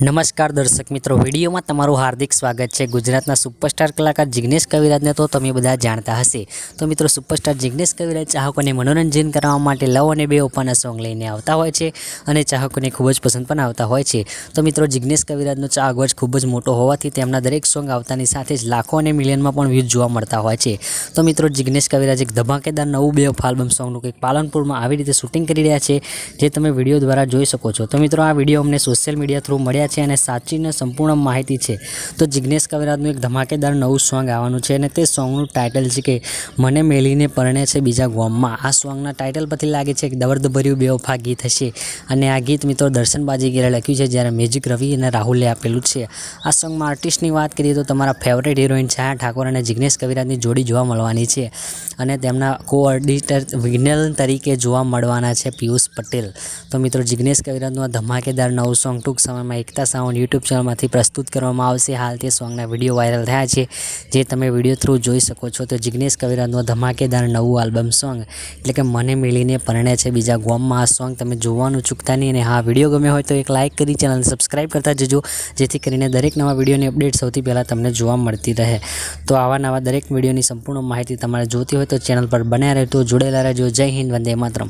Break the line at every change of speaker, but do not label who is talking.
નમસ્કાર દર્શક મિત્રો, વિડીયોમાં તમારું હાર્દિક સ્વાગત છે। ગુજરાતના સુપરસ્ટાર કલાકાર જિગ્નેશ કવિરાજને તો તમે બધા જાણતા હશે। તો મિત્રો, સુપરસ્ટાર જિગ્નેશ કવિરાજ ચાહકોને મનોરંજન કરવા માટે લવ અને બેવફાના સોંગ લઈને આવતા હોય છે અને ચાહકોને ખૂબ જ પસંદ પણ આવતા હોય છે। તો મિત્રો, જિગ્નેશ કવિરાજનો ચાહક ખૂબ જ મોટો હોવાથી તેમના દરેક સોંગ આવતાની સાથે જ લાખો અને મિલિયનમાં પણ વ્યૂઝ જોવા મળતા હોય છે। તો મિત્રો, જિગ્નેશ કવિરાજ એક ધમાકેદાર નવું બેવફા આલ્બમ સોંગનું કંઈક પાલનપુરમાં આવી રીતે શૂટિંગ કરી રહ્યા છે, જે તમે વિડીયો દ્વારા જોઈ શકો છો। તો મિત્રો, આ વિડીયો અમને સોશિયલ મીડિયા થ્રુ મળ્યા છે અને સાચીને સંપૂર્ણ માહિતી છે। તો જિગ્નેશ કવિરાજનું એક ધમાકેદાર નવું સોંગ આવવાનું છે અને તે સોંગનું ટાઇટલ છે કે મને મેલીને પરણે છે બીજા ગામમાં। આ સોંગના ટાઇટલ પરથી લાગે છે કે દર્દભર્યું બેવફા ગીત હશે અને આ ગીત મિત્રો દર્શન બાજીગરે લખ્યું છે, જ્યારે મ્યુઝિક રવિ અને રાહુલે આપેલું છે। આ સોંગમાં આર્ટિસ્ટની વાત કરીએ તો તમારા ફેવરેટ હિરોઈન છાયા ઠાકોર અને જિગ્નેશ કવિરાજની જોડી જોવા મળવાની છે અને તેમના કો એડિટર વિનલ તરીકે જોવા મળવાના છે પિયુષ પટેલ। તો મિત્રો, જિગ્નેશ કવિરાજનું આ ધમાકેદાર નવું સોંગ ટૂંક સમયમાં એકતા સાઉન્ડ યુટ્યુબ ચેનલમાંથી પ્રસ્તુત કરવામાં આવશે। હાલ તે સોંગના વિડીયો વાયરલ થયા છે, જે તમે વિડીયો થ્રુ જોઈ શકો છો। તો જિગ્નેશ કવિરાજનું ધમાકેદાર નવું આલ્બમ સોંગ એટલે કે મને મેલીને પરણે છે બીજા ગામમાં, આ સોંગ તમે જોવાનું ચૂકતા નહીં। અને હા, વિડીયો ગમ્યો હોય તો એક લાઇક કરી ચેનલને સબસ્ક્રાઈબ કરતા જજો, જેથી કરીને દરેક નવા વિડીયોની અપડેટ સૌથી પહેલાં તમને જોવા મળતી રહે। તો આવા નવા દરેક વિડીયોની સંપૂર્ણ માહિતી તમારે જોતી હોય તો ચેનલ પર બન્યા રહેતો જોડેલા રહેજો। જય હિન્દ, વંદે માતરમ।